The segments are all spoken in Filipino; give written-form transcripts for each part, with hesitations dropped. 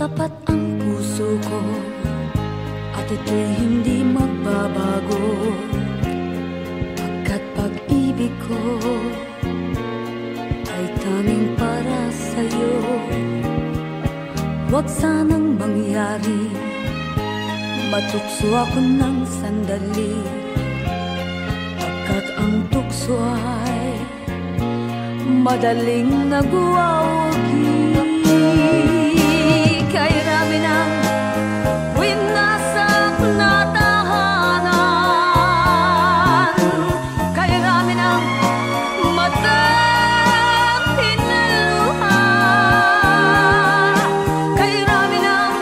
Tapat ang puso ko at ito'y hindi magbabago, pagkat pag-ibig ko ay tanging para sa'yo. Huwag sanang mangyari matukso ako ng sandali, pagkat ang tukso ay madaling nagwawagi. Kay rami ng winasak na tahanan, kay rami ng matang pinaluha, kay rami ng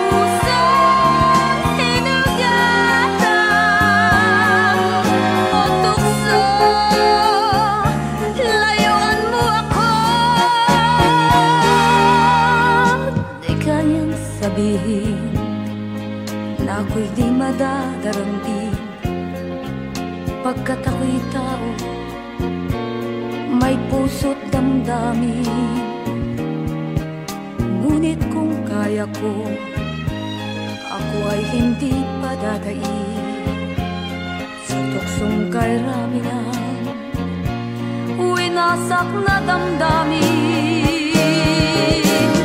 pusong hinugatan o tukso, layuan mo ako. Di kayang sabihin na ako'y di madadaramdin, pagkat ako'y tao, may puso't damdamin. Ngunit kung kaya ko, ako ay hindi padadaig sa tuksong kay rami ng winasak na damdamin.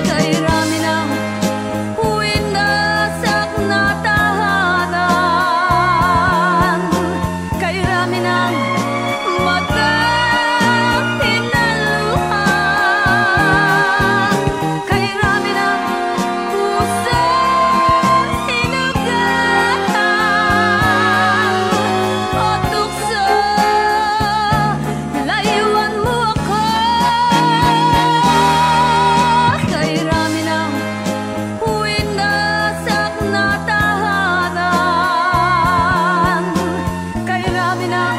Kay rami ng winasak na tahanan, kay rami ng matang pinaluha, kay rami ng pusong hinugatan o tukso, layuan mo ako. Kay rami ng winasak na tahanan, kay rami ng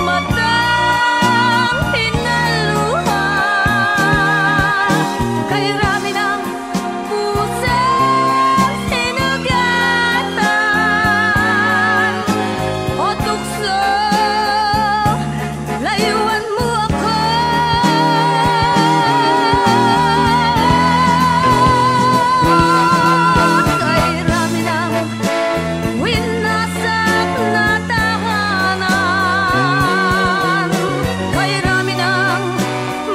matang pinaluha, kay rami ng pusong hinugatan o tukso, layuan mo ako. Kay rami ng winasak na tahanan, kay rami ng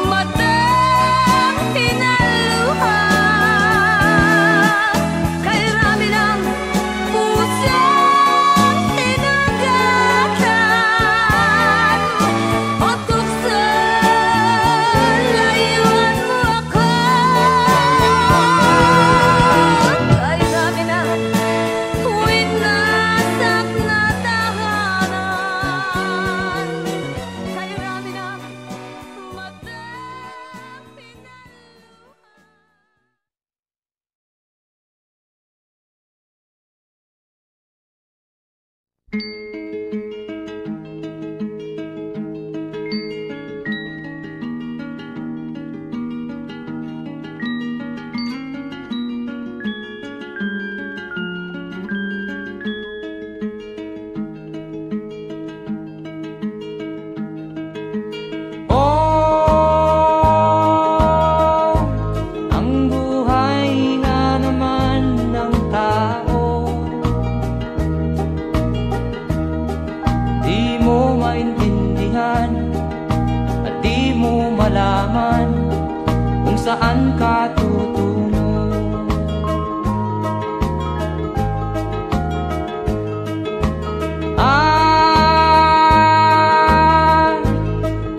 matang pinaluha, kay rami ng pusong hinugatan o tukso, layuan mo ako. Kay rami ng winasak na tahanan, kay rami ng matang ang buhay nga naman ng tao, di mo maintindihan at di mo malaman kung saan ka tutungo.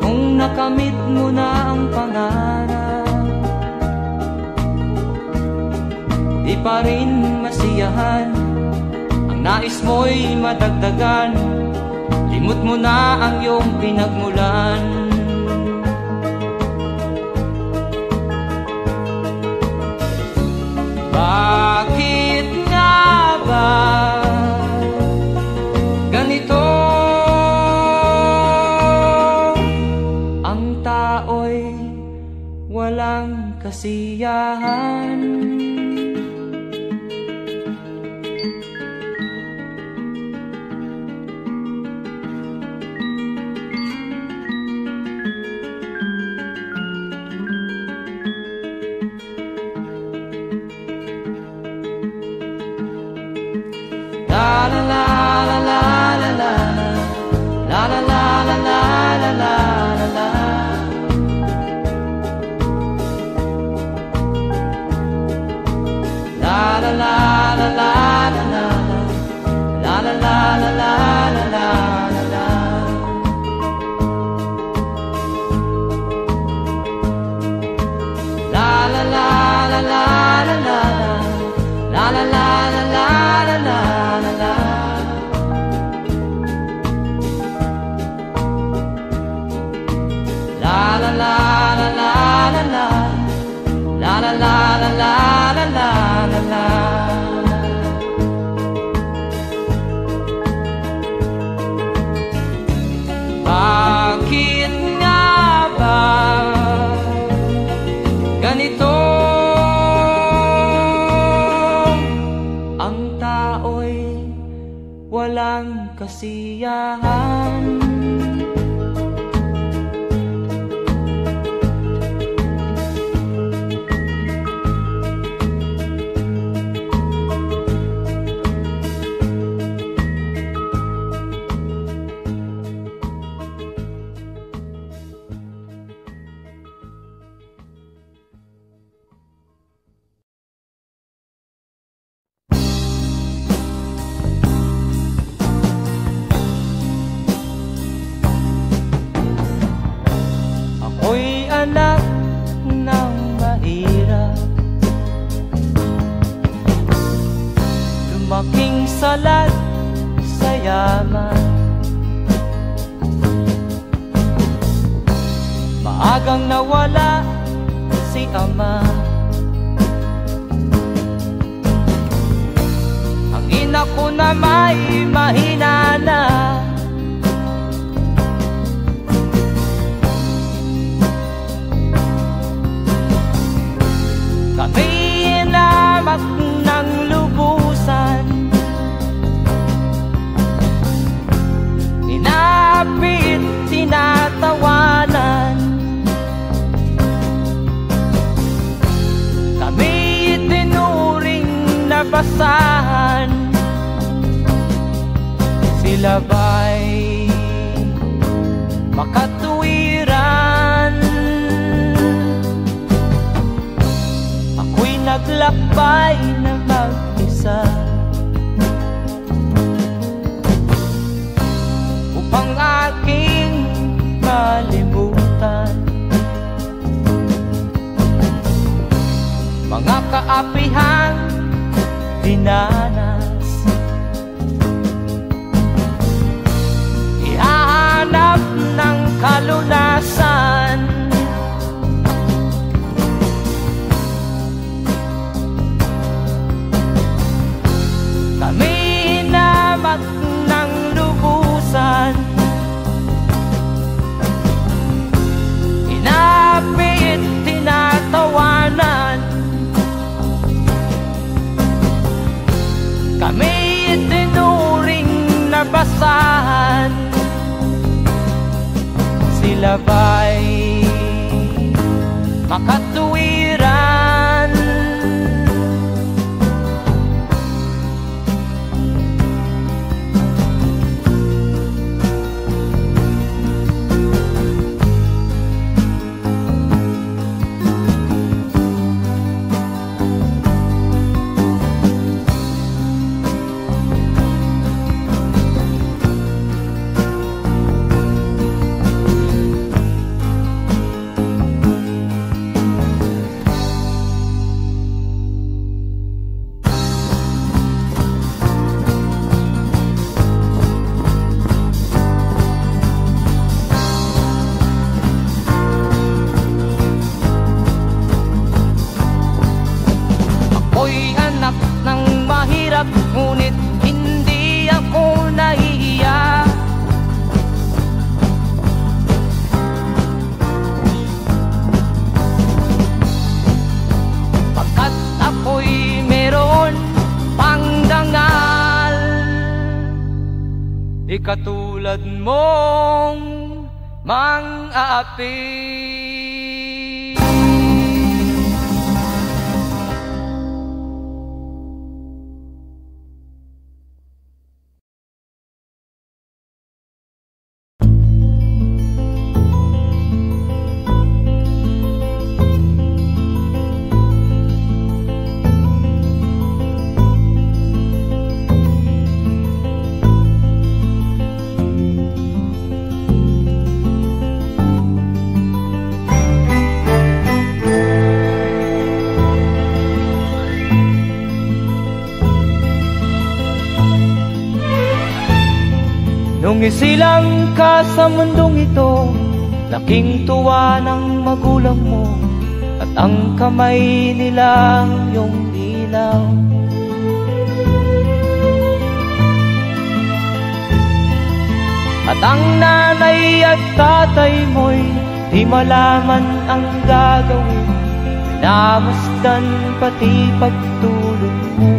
Kung nakamit mo na ang pangarap, di pa rin masiyahan, ang nais mo'y madagdagan, limot mo na ang iyong pinagmulan. Bakit nga ba ganito? Ang tao'y walang kasiyahan. Bakit nga ba ganito? Ang tao'y walang kasiyahan. Ako'y anak ng mahirap, lumaking salat sa yaman. Maagang nawala si ama, ang ina ko na may mahina na. Kami inamak ng lubusan, inapit, tinatawanan. Kami itinuring na basahan, sila ba'y makatuwiran? Ako'y naglakbay na mag-isa upang aking malimutan mga kaapihang dinanas. Ihahanap ng kalunasan, kami hinamak ng lubusan, inapit, tinatawanan. Kami itinuring na basahan, sila ba'y makatuwiran? Ako'y anak ng mahirap, ngunit hindi ako nahihiya. Pagkat ako'y meron pang dangal, di katulad mong mang-aapi. Nung isilang ka sa mundong ito, laking tuwa ng magulang mo, at ang kamay nila iyong ilaw. At ang nanay at tatay mo'y di malaman ang gagawin, minamasdan pati pagtulog mo.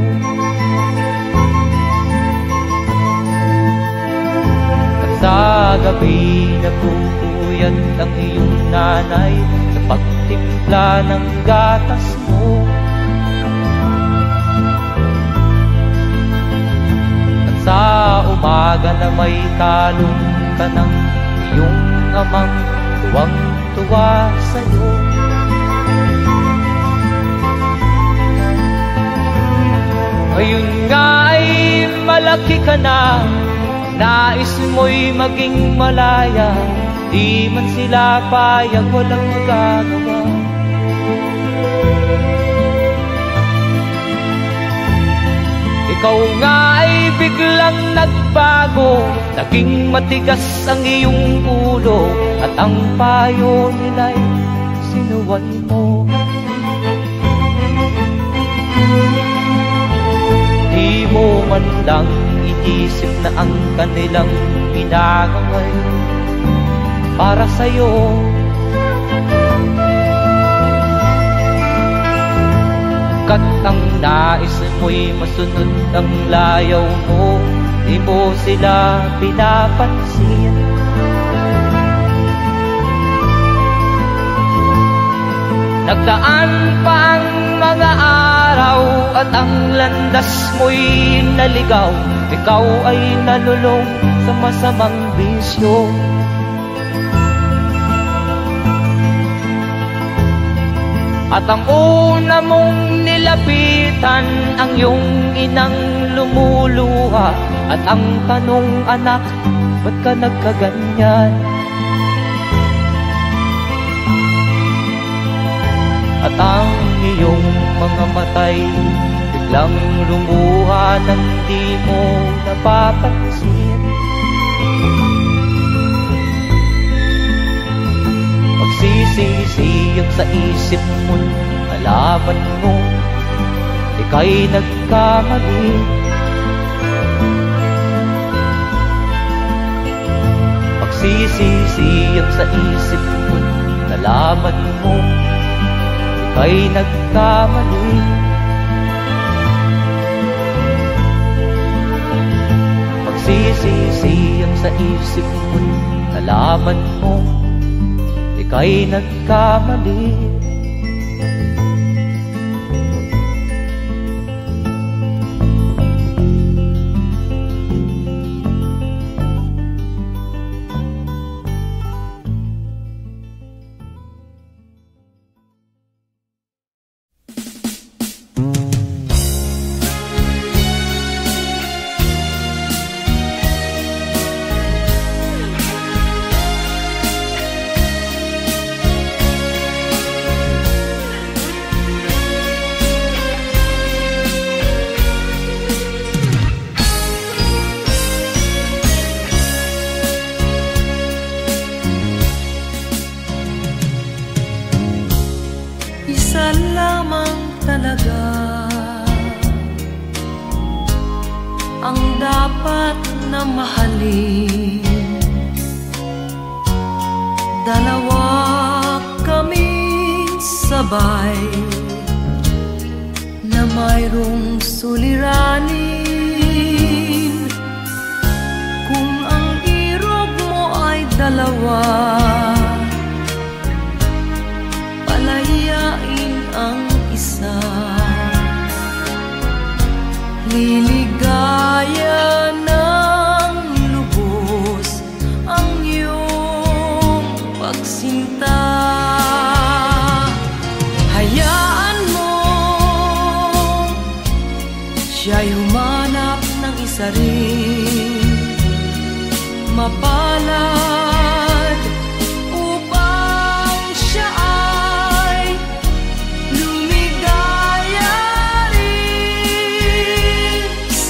At sa gabi nagpupuyat ang iyong nanay sa pagtimpla ng gatas mo. At sa umaga na may talong ka ng iyong amang tuwang-tuwa sa'yo. Ngayon nga ay malaki ka na, nais mo'y maging malaya, di man sila payag, walang magagawa. Ikaw nga ay biglang nagbago, naging matigas ang iyong ulo, at ang payo nila'y sinuway mo. Di mo man lang iisip na ang kanilang ginagaway para sa'yo. Kat ang nais mo'y masunod ang layaw mo, di mo sila pinapansin. Nagdaan pa ang mga araw at ang landas mo'y naligaw, ikaw ay nalulong sa masamang bisyo. At ang una mong nilapitan ang iyong inang lumuluha, at ang tanong, anak, ba't ka nagkaganyan? At ang iyong mga matay biglang lumuha nang di mo napapansin. Magsisisiyag sa isip mo, nalaman mo ika'y nagkamali. Magsisisiyag sa isip mo, nalaman mo ika'y nagkamali. Magsisisiyag sa isip mo, nalaman mo ika'y nagkamali.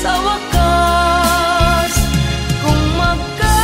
Sa wakas, kung magka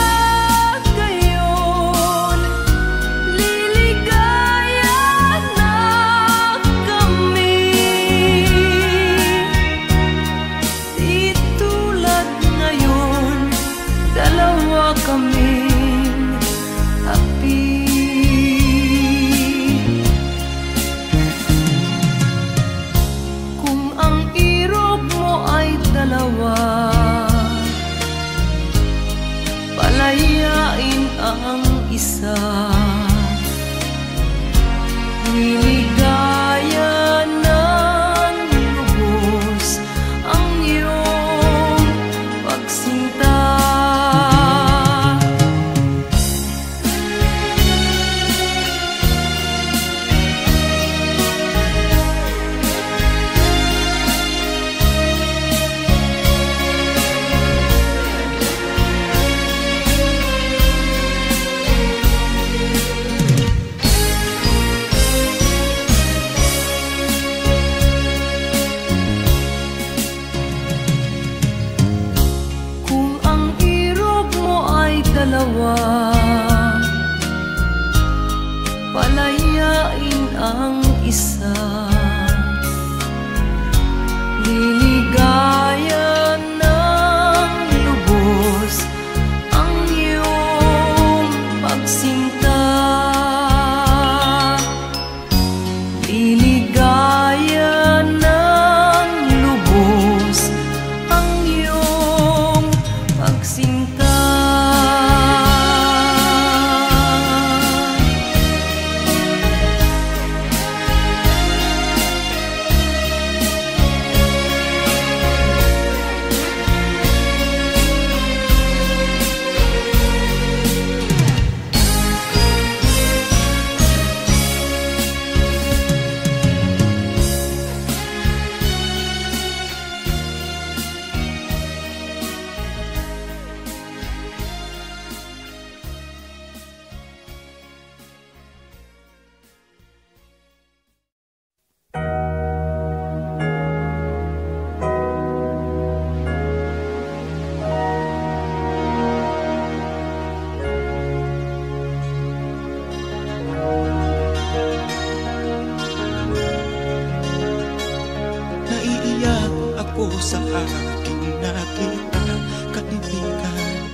ako sa aking nakita, kaibigan.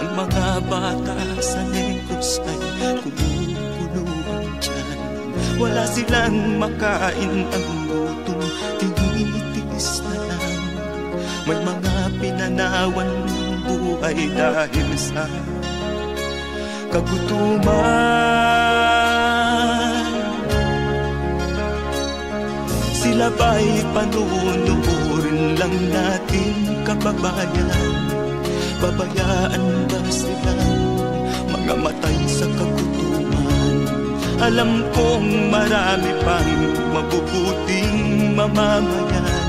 Ang mga bata sa Negros ay kumukuluan dyan. Wala silang makain, ang gutom tinitiis na lang. May mga pinanawan ng buhay dahil sa kagutuman. Sila ba'y panunurin lang natin, kababayan? Babayaan ba silang mga matay sa kagutuman? Alam kong marami pang mabubuting mamamayan.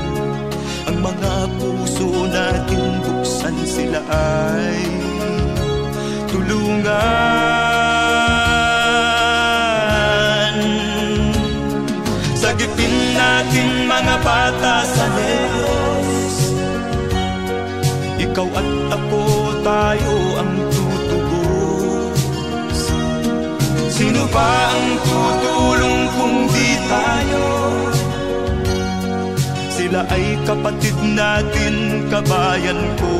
Ang mga puso natin buksan, sila ay tulungan. Sagipin natin mga bata sa Negros. Ikaw at ako, tayo ang tutubos. Sino ba ang tutulong kung di tayo? Sila ay kapatid natin, kabayan ko.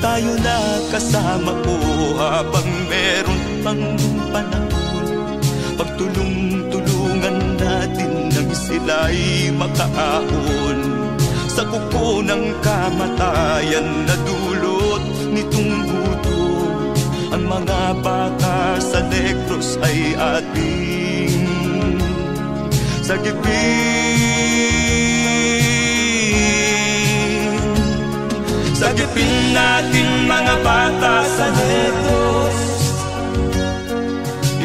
Tayo na kasama ko habang meron pang panahon. Pagtulong-tulungan natin nang sila'y makaahon sa kuko ng kamatayan na dulot nitong gutom. Ang mga bata sa Negros ay ating sagipin. Sagipin natin mga bata sa Negros.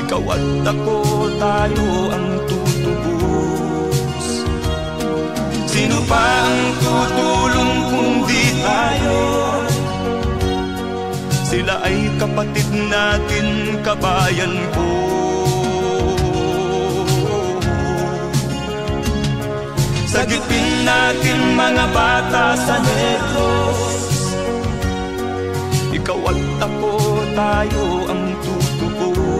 Ikaw at ako, tayo ang tutubos. Sino pa ang tutulong kung di tayo? Sila ay kapatid natin, kabayan ko. Sagipin natin mga bata sa Negros. Ikaw at ako, tayo ang tutubos.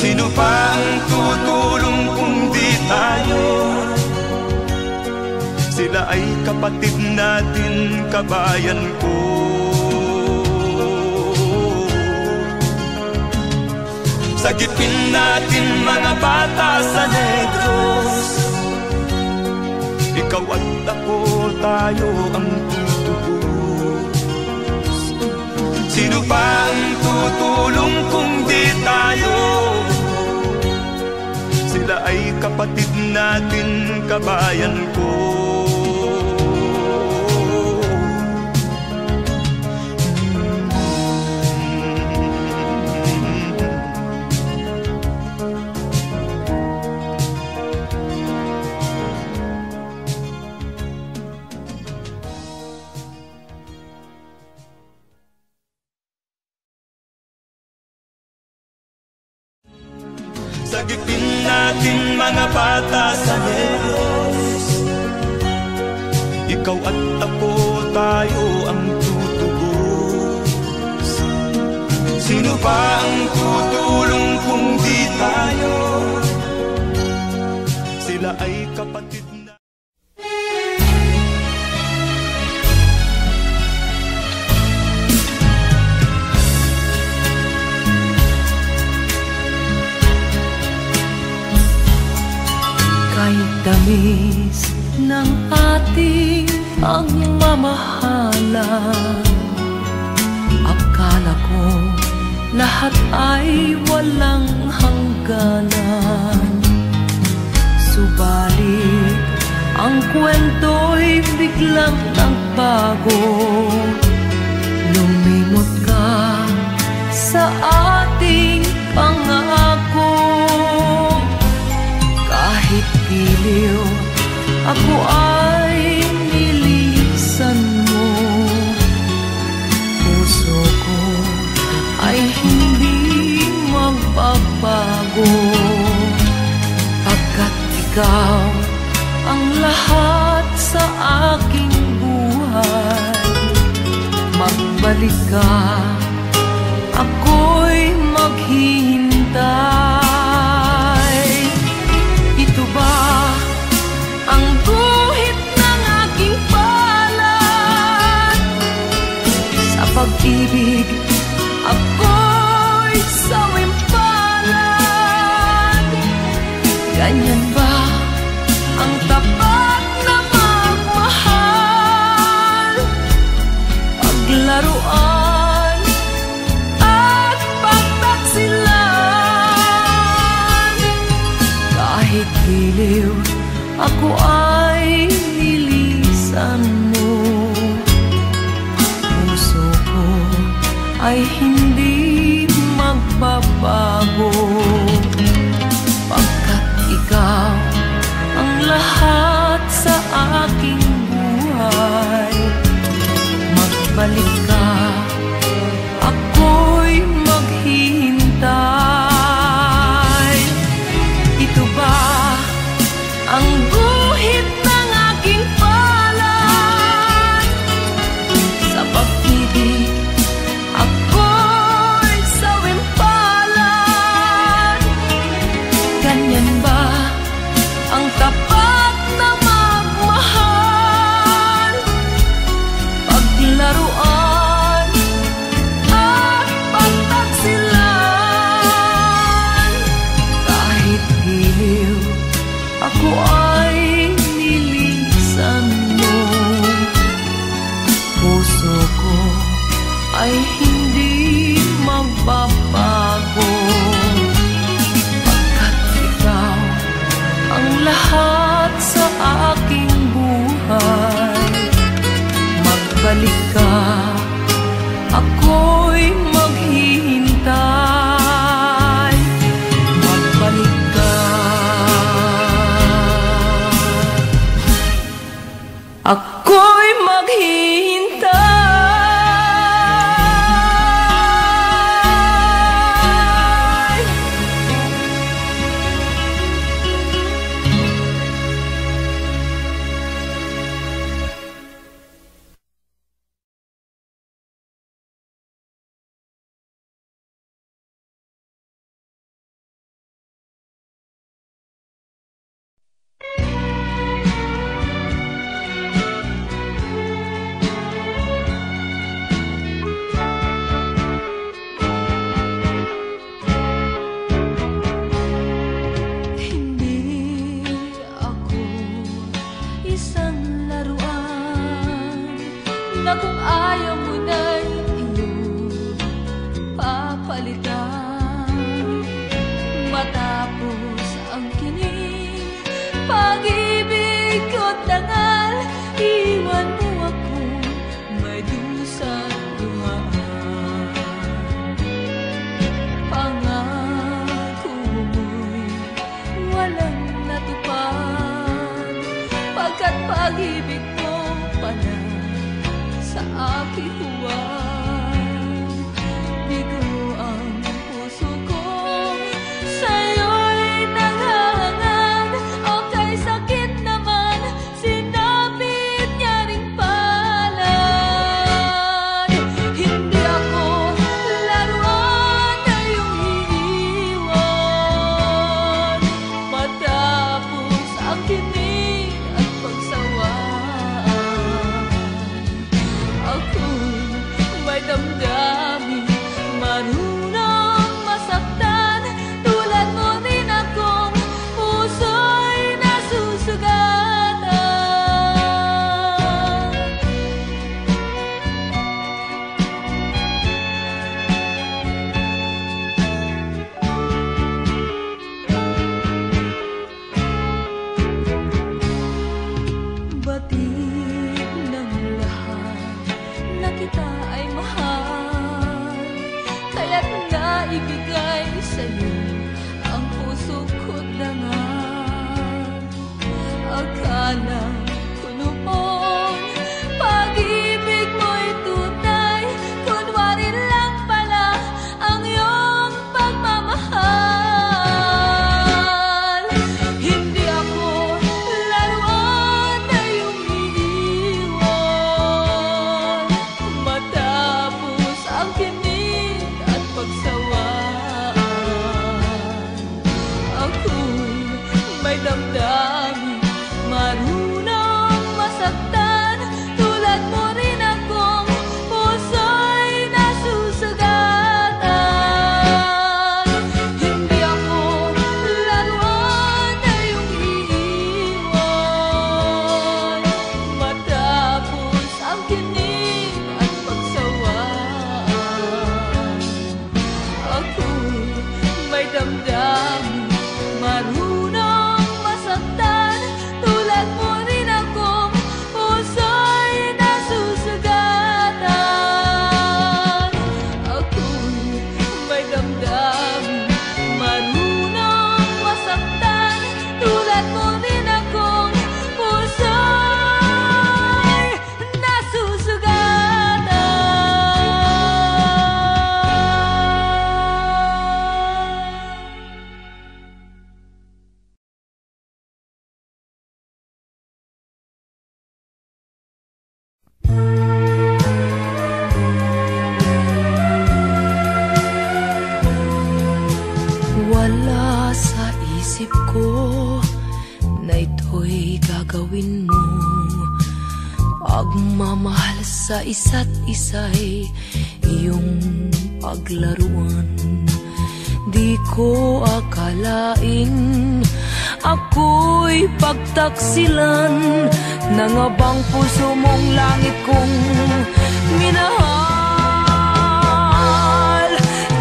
Sino pa ang tutulong kung di tayo? Sila ay kapatid natin, kabayan ko. Sagipin natin mga bata sa Negros. Ikaw at ako, tayo ang tutubos. Sino pa ang tutulong kung di tayo? Sila ay kapatid natin, kabayan ko. Sagipin natin mga bata sa Negros. Ikaw at ako, tayo ang tutubos. Sino pa ang tutulong kung di tayo? Sila ay kapatid na. Kahit tamis ng ating pagmamahalan, akala ko lahat ay walang hangganan. Subalit ang kwento'y biglang nagbago. Lumimot ka sa ating pangako. Kahit giliw, ako ay nilisan mo. Puso ko ay hindi magbabago, pagkat ikaw ang lahat sa aking buhay. Magbalik ka, ako'y maghihintay. Ganyan ba ang tapat na magmahal? Paglaruan at pagtaksilan. Kahit giliw ako ay nilisan mo, puso ko ay hindi magbabago. Pagkat ikaw ang lahat sa aking buhay. Magbalik ka, ako'y maghihintay. Ito ba ang guhit ng aking palad? Sa pag-ibig ako'y sawimpalad. Ganyan ba ang tapat na magmahal? Paglaruan at pagtaksilan. Kahit giliw ako ay nilisan mo, puso ko ay hindi magbabago. Pagkat ikaw ang lahat sa aking buhay. Magbalik ka, ako'y maghihintay. Magbalik ka, ako'y maghihintay. Na kung ayaw mo na'y iyong papalitan. Matapos ang kinig, pag-ibig ko't dangal, iwan mo ako may dusang luhaan. Pangako mo'y walang natupad, pagkat pag-ibig mo pala sa aking huwag. Bigo ang puso ko, sa'yo'y naghahangad. O kay sakit naman, sinapit niya ring palad. Hindi ako laruan na iyong iiwan. Matapos ang kinig at pagsawaan, ako'y may damdamin, marunong masaktan. Tulad mo rin akong puso'y nasusugatan. Batid ng lahat na kita ay mahal, kaya't naibigay sa'yo ang puso ko't dangal. Akala ko noon pag-ibig mo'y tunay, kunwari lang pala ang iyong pagmamahal. Hindi ako laruan na iyong iiwan. Matapos ang kinig at pagsawaan, ako'y may damdamin, marunong masaktan. Tulad mo rin akong puso'y nasusugatan. Hindi ako laruan na damdamin. Marunong masaktan, tulad mo rin akong puso'y nasusugatan. Ako'y may damdamin, marunong masaktan, tulad mo rin akong puso'y nasusugatan. Wala sa isip ko na ito'y gagawin mo. Pagmamahal sa isa't isa'y iyong paglaruan. Di ko akalain ako'y pagtaksilan ng abang puso mong langit kong minahal.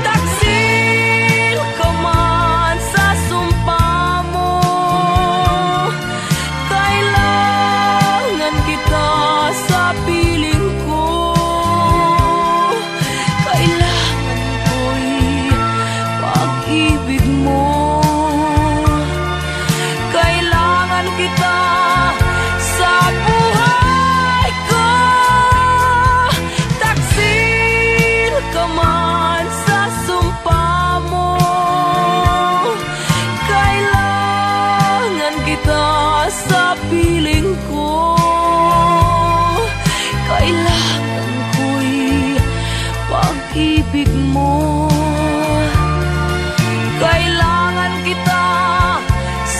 Taksil ka man sa sumpa mo, kailangan kita sa piling ko. Kailangan ko'y pag-ibig mo. Kailangan kita sa buhay ko. Taksil ka man sa sumpa mo, kailangan kita sa piling ko. Kailangan ko'y pag-ibig mo. Kailangan kita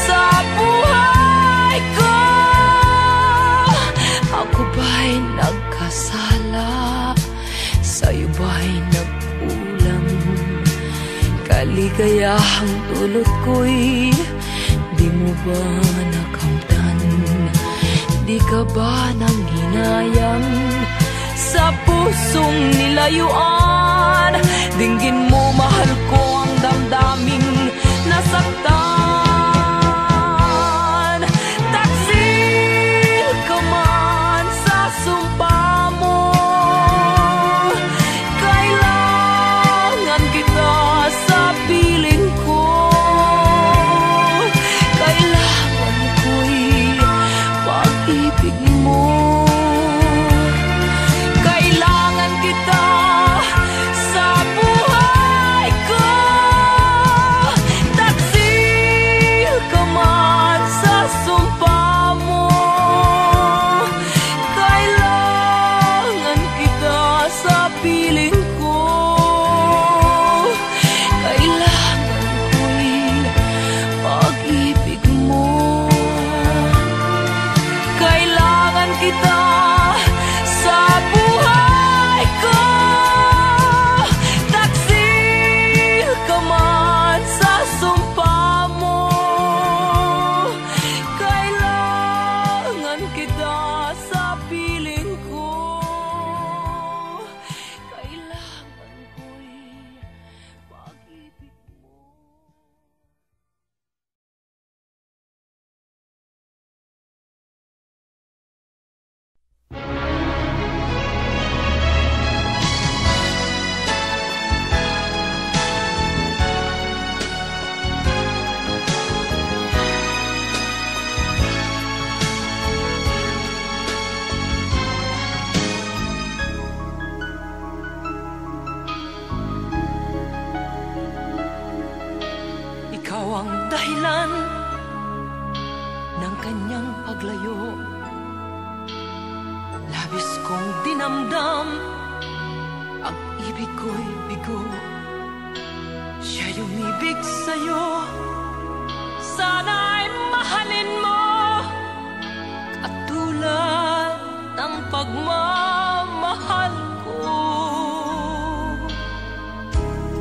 sa buhay ko. Ako ba'y nagkasala? Sa'yo ba'y nagkulang? Kaligayahang dulot ko'y di mo ba nakamtan? Di ka ba nanghinayang sa pusong nilayuan? Dinggin mo, mahal ko, ang damdaming nasaktan. Taksil ka man sa sumpa mo, kailangan kita sa piling ko. Kailangan ko'y pag-ibig mo. Kailangan kita sa buhay ko. Taksil ka man sa sumpa mo, kailangan kita sa piling ko. Kailangan ko'y pag-ibig mo. Kailangan kita sa buhay ko. Taksil ka man sa sumpa mo, kailangan kita sa piling ko. Kailangan ko'y pag-ibig mo. Ikaw ang dahilan ng kanyang paglayo. Labis kong dinamdam, ang ibig ko'y bigo. Siya'y umibig sa'yo, sana'y mahalin mo, katulad ng pagmamahal ko.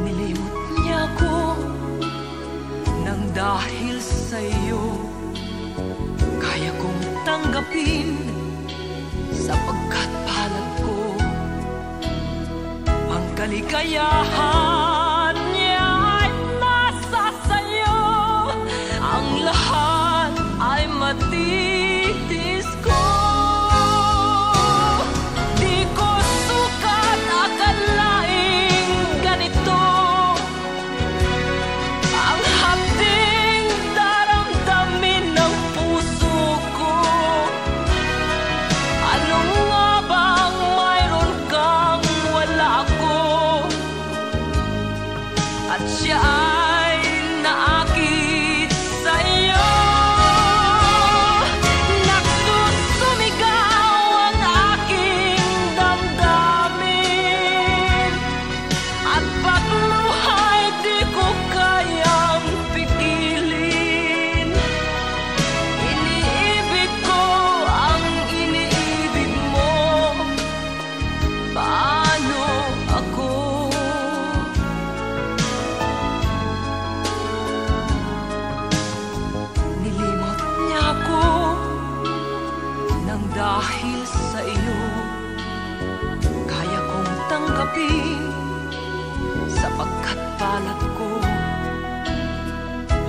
Nilimot niya ko nang dahil sa'yo, kaya kong tanggapin sapagkat palad ko. Ang kaligayahan niya ay nasa sa'yo.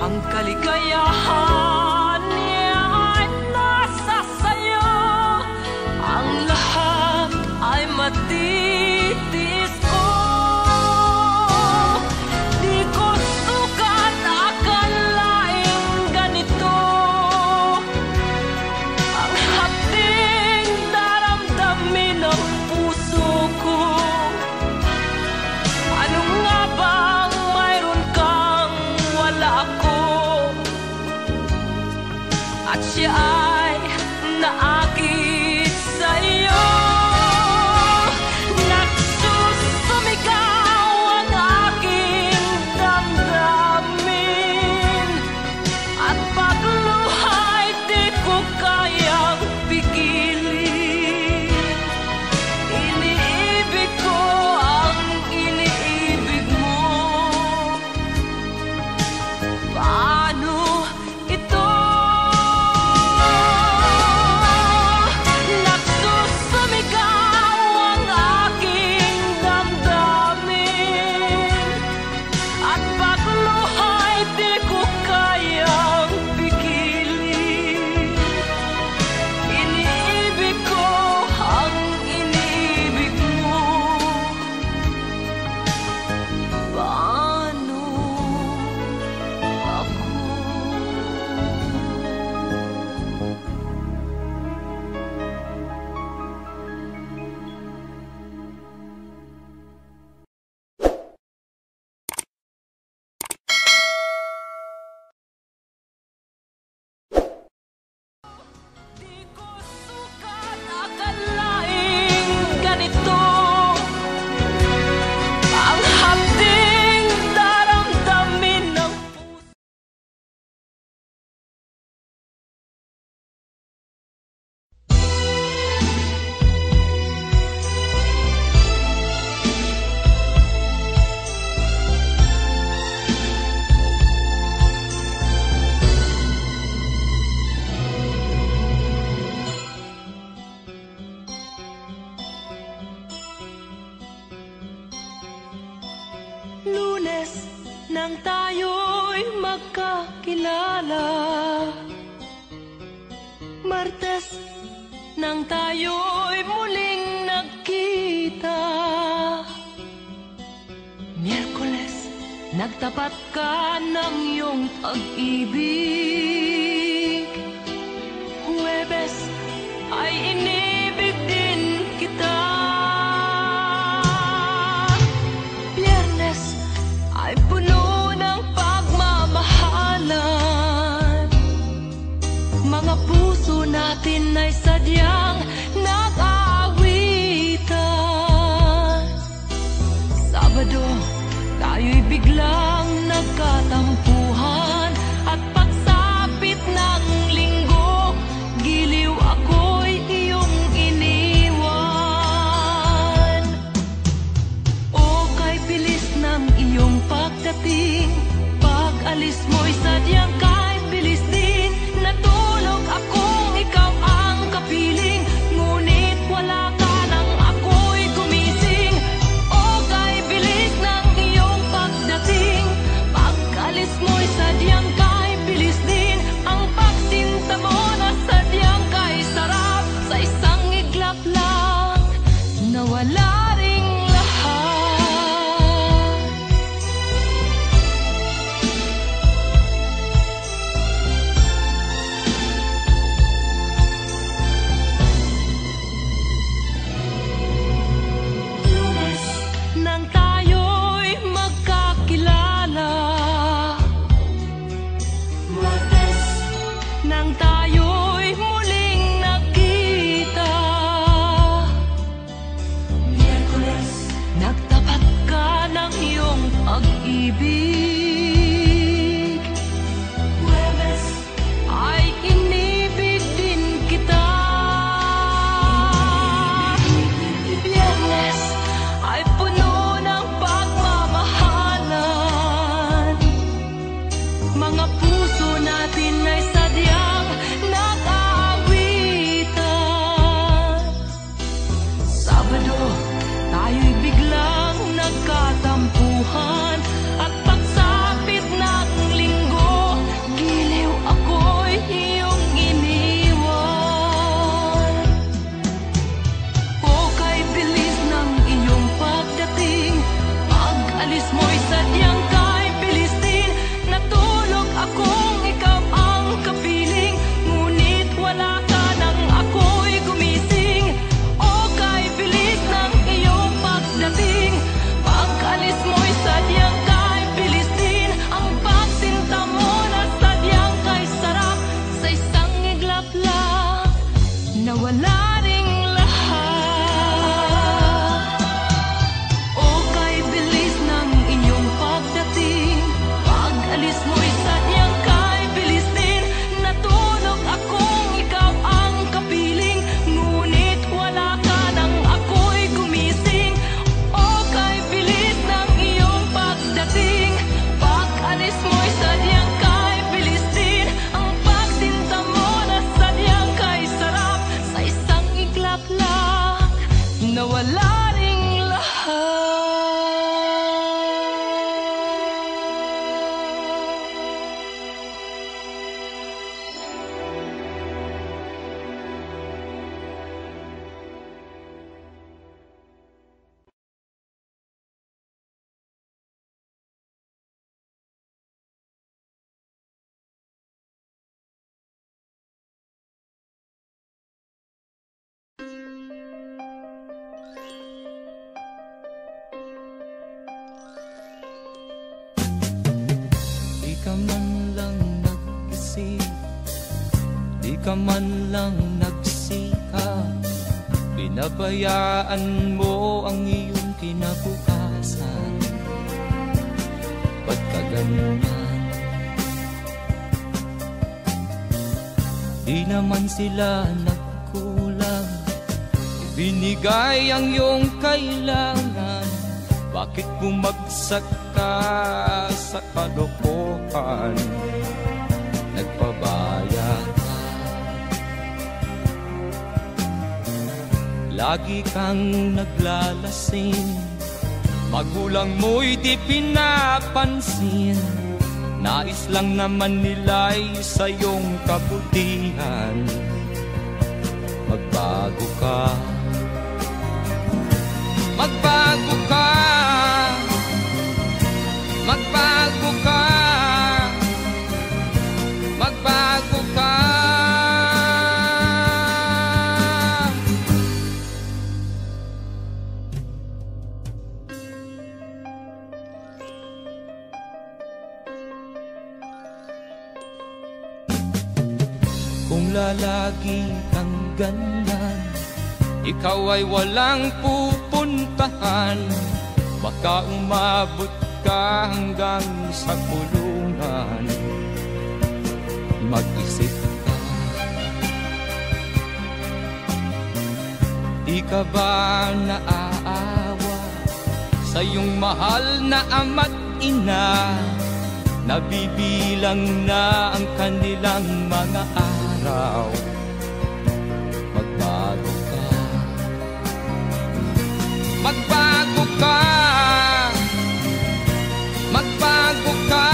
Ang kaligayahan niya ay nasa sayo. Ang lahat ay matitis ko. Di ko sukat akalaing ganito. Ang hapding daramdamin ng puso ko. Ano nga bang mayroon kang wala ako? At siya ay naakit sa'yo. Nagsusumigaw ang aking damdamin. At pagluha'y di ko kayang pigilin. Iniibig ko ang iniibig mo. Paano ito? Nagsusumigaw ang aking damdamin. At pagluha'y di ko kayang pigilin. Iniibig ko ang iniibig mo. Paano ako? Di ko sukat akalaing ganito. Ang hapding daramdamin ng puso. Lunes nang tayo'y magkakilala. Martes nang tayo'y muling nagkita. Miyerkules nagtapat ka ng iyong pag-ibig. Huwebes ay inibig din kita. Biyernes ay puno ng pagmamahalan. Mga puso natin ay sadyang nag-aawitan. Sabado, tayo'y biglang nagkatampuhan. At pagsapit ng linggo, giliw ako'y iyong iniwan. O kay bilis ng iyong pagdating, pag-alis mo'y sadyang kay bilis din. Natulog akong ikaw ang kapiling, ngunit wala ka nang ako'y gumising. O kay bilis ng iyong pagdating, pag-alis mo'y sadyang kay bilis din. Ang pagsinta mo na sadyang kay sarap, sa isang iglap lang nawala ring lahat. Lunes nang tayo'y magkakilala. Martes nang tayo'y muling nagkita. Miyerkules nagtapat ka ng iyong pag-ibig. Huwebes ay inibig din kita. Biyernes ay puno ng pagmamahalan. Mga puso natin ay sadyang nag-aawitan. Sabado, tayo'y biglang nagkatampuhan. At pagsapit ng linggo, sadyang kay bilis din. Ang pagsinta mo na sadyang kay sarap. Sa isang iglap lang, nawala ring lahat. Di ka man lang nag-isip, di ka man lang nagsikap, pinabayaan mo ang iyong kinabukasan. Ba't ka ganyan? Di naman sila nagkulang, ibinigay ang iyong kailangan. Bakit bumagsak ka sa kalokohan? Nagpabaya ka, lagi kang naglalasing, magulang mo'y di pinapansin. Nais lang naman nila'y sa iyong kabutihan. Magbago ka, magbago ka, magbago ka, magbago ka. Kung lalagi kang ganyan, ikaw ay walang pupuntahan. Baka umabot ka hanggang sa kulungan. Mag-isip ka, di ka ba naaawa sa iyong mahal na ama't ina? Nabibilang na ang kanilang mga araw. Magbago ka, magbago ka, magbago ka,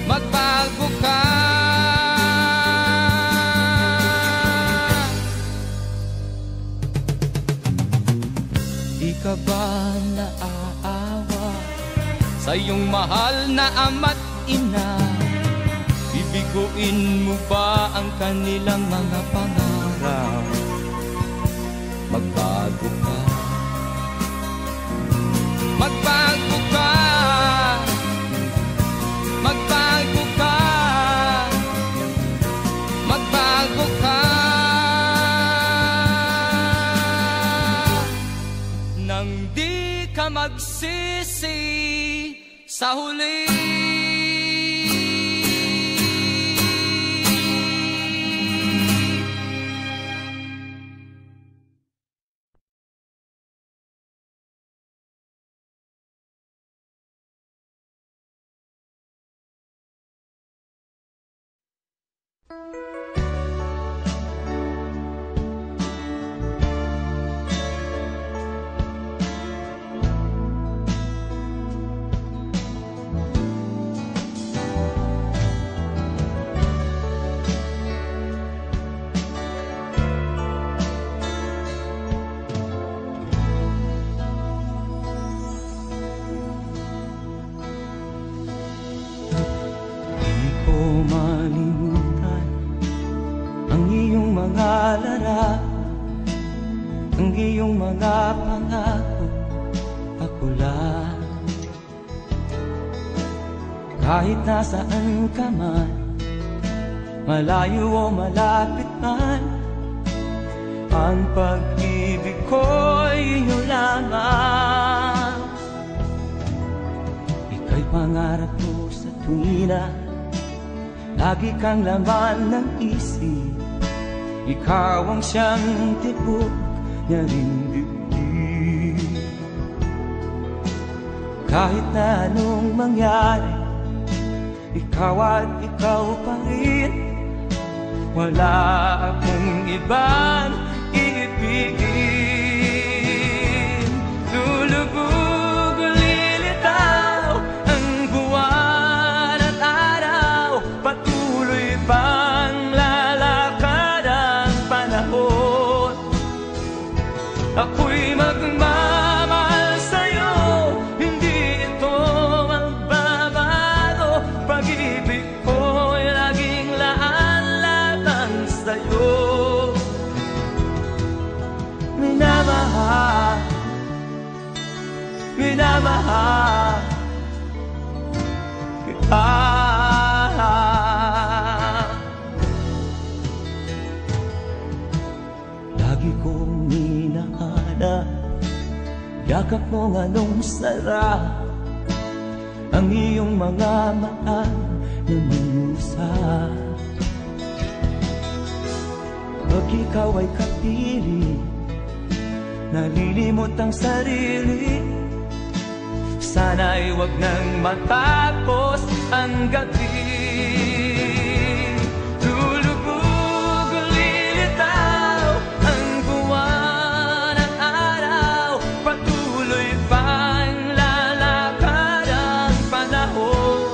magbago ka. Di ka ba naaawa sa iyong mahal na ama't ina? Bibiguin mo ba ang kanilang mga pangarap? Magbago ka, magbago ka, magbago ka, magbago ka. Nang di ka magsisi sa huli. Malimutan ang iyong mga larawan, ang iyong mga pangako. Ako lang, kahit nasaan ka man, malayo o malapit man, ang pag-ibig ko'y iyo lamang. Ika'y pangarap ko sa tuwina, lagi kang laman ng isip. Ikaw ang siyang tibok niya ring dibdib. Kahit na anong mangyari, ikaw at ikaw pa rin. Wala akong ibang iibigin. Lulubog o lilitaw ang buwan at araw, patuloy pang lalakad ang panahon. Ako'y magmamahal sa'yo, hindi ito magbabago. Pag-ibig ko'y laging laan-laan sa'yo. Minamahal, minamahal kita. Lagi kong hinahanap yakap mong anong sarap, ang iyong mga mata na minusap. Pag ikaw ay kapiling, nalilimot ang sarili. Sana'y wag nang matapos ang gabi. Lulubog o lilitaw ang buwan at araw, patuloy pang lalakad ang panahon.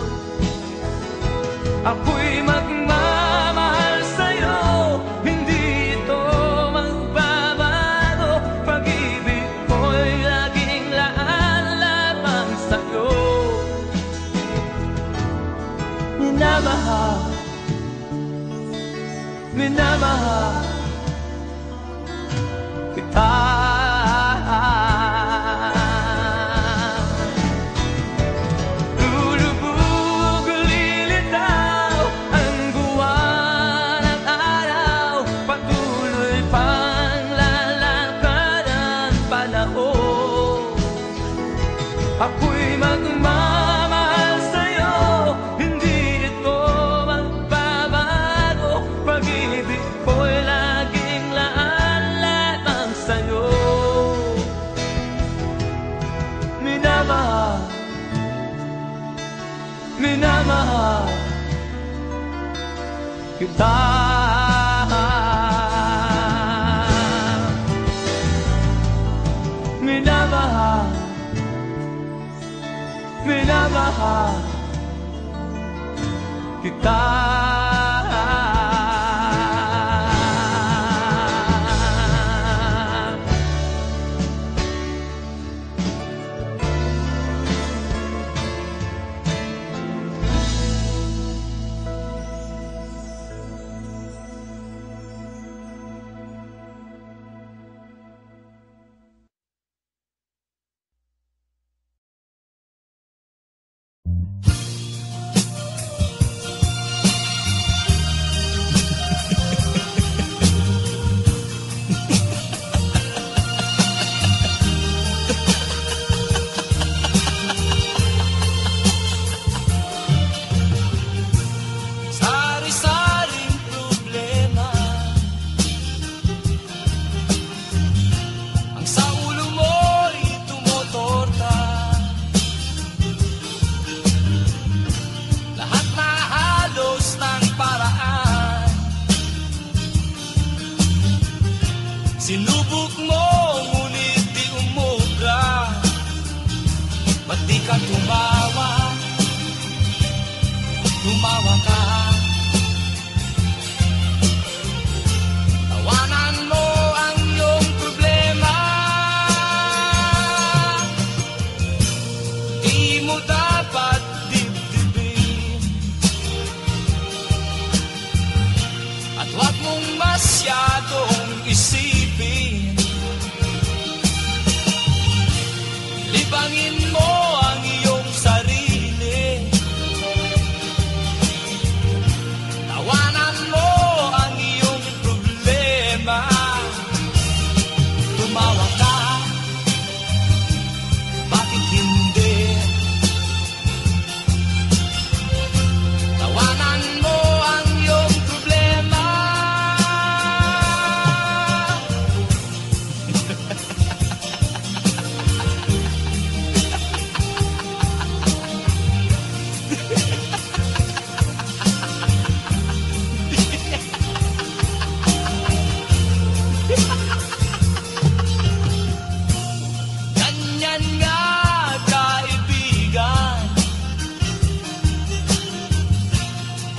Ako'y magmamahal sa'yo, hindi ito magbabago. Pag-ibig ko'y laging laan-lamang sa'yo. Minamahal, minamahal kita. Lulubog o lilitaw ang buwan at araw, patuloy pang lalakad ang panahon. Ako'y magmamahal sa'yo, hindi ito magbabago. Pag-ibig ko'y laging laan-lamang sa'yo. Minamahal, minamahal kita. Minamahal, minamahal kita. Sari-saring problema ang sa ulo mo'y tumotorta. Lahat na halos ng paraan, sinubok mo ngunit di umubra. Ba't di ka tumawa? Tumawa ka. Tawanan mo ang iyong problema. Di mo dapat dibdibin, at huwag mong masyadong isipin. Libangin mo ang iyong sarili.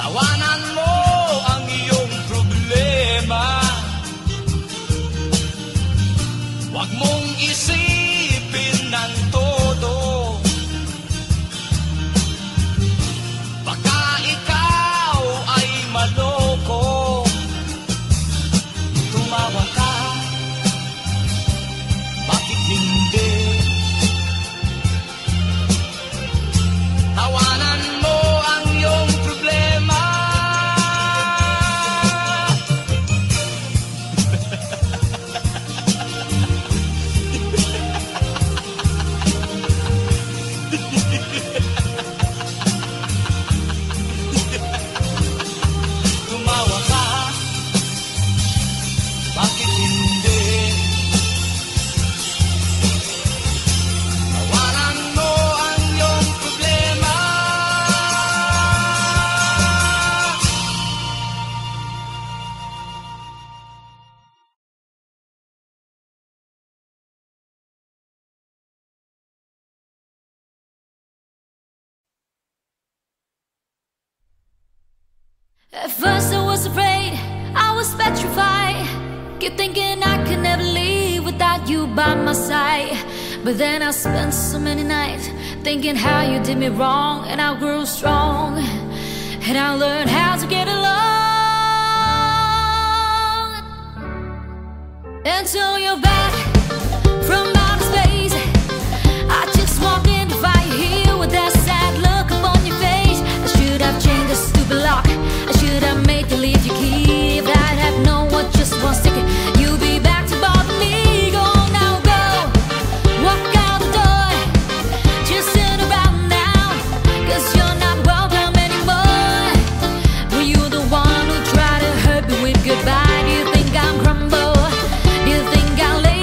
Tawanan mo ang iyong problema. Huwag mong isipin ng todo. Baka ikaw ay maloko. Tumawa ka, bakit hindi? Tawanan mo ang iyong problema. Tumawa ka, bakit hindi? Tawanan mo ang iyong problema. At first I was afraid, I was petrified. Keep thinking I could never leave without you by my side. But then I spent so many nights thinking how you did me wrong, and I grew strong, and I learned how to get along. Until you're back from outer space, I just walked in to find you here with that sad look upon your face. I should have changed the stupid lock. I should have made you leave your key. If I'd have known what just one second you'll be back to bother me. Go on now, go. Walk out the door. Just sit around now, 'cause you're not welcome anymore. Were you the one who tried to hurt me with goodbye? Do you think I'm crumble? Do you think I'll let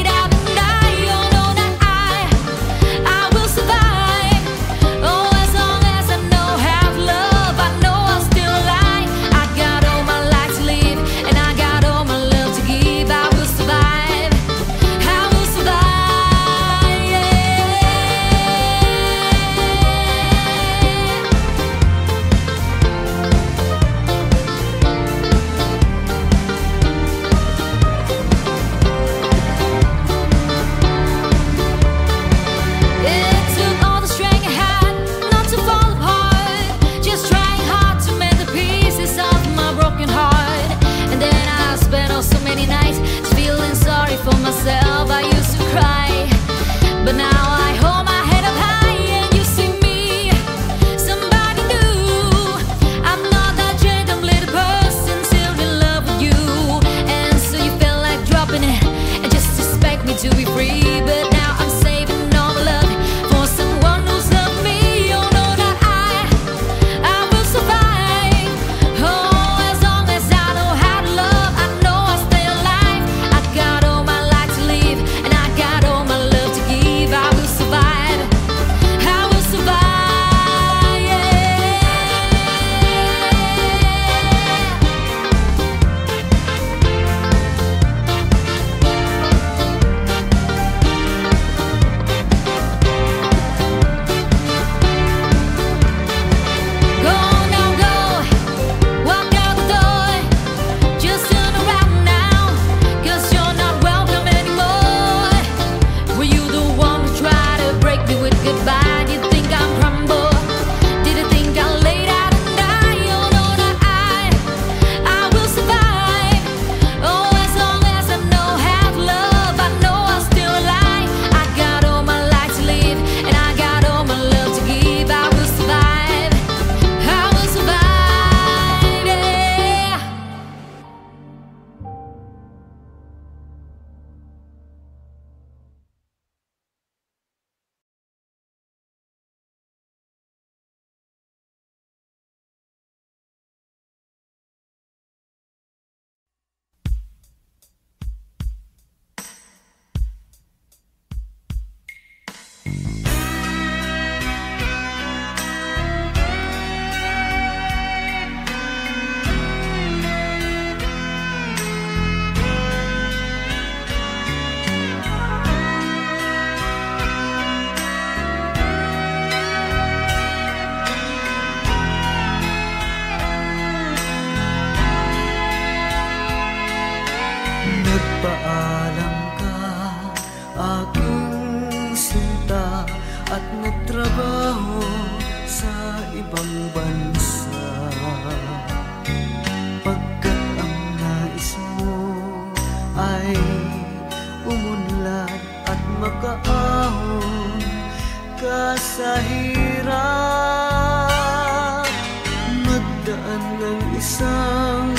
isang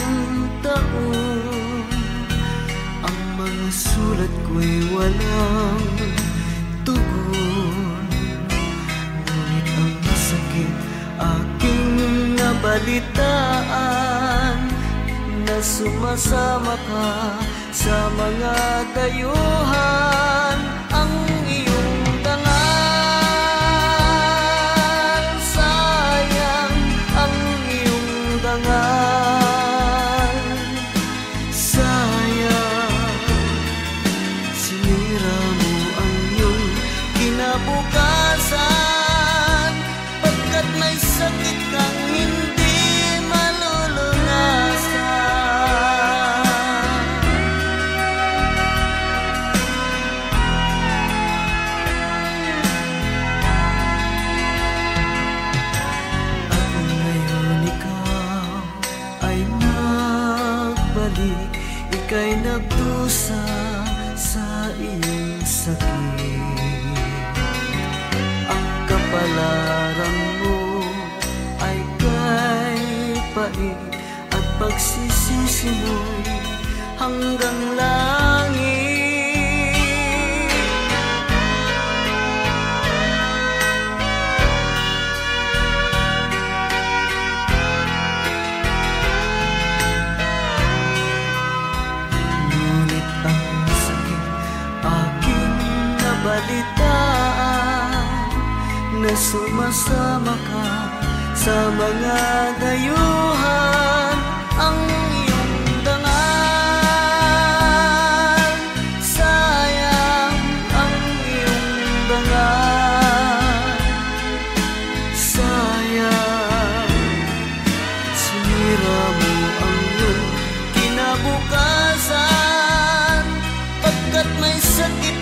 taon, ang mga sulat ko'y walang tugon. Ngunit ang sakit aking nabalitaan, na sumasama ka sa mga dayuhan. Ang iyong dangal, sayang ang iyong dangal, sayang sinira mo ang iyong kinabukasan, pagkat may sakit kang hindi malulunasan. Ika'y nagdusa sa iyong sakit. Ang kapalaran mo ay kay pait, at pagsisisi mo'y hanggang langit. Balitaan na sumasama ka sa mga dayuhan. Ang iyong dangal, sayang ang iyong dangal, sayang sinira mo ang iyong kinabukasan, pagkat may sakit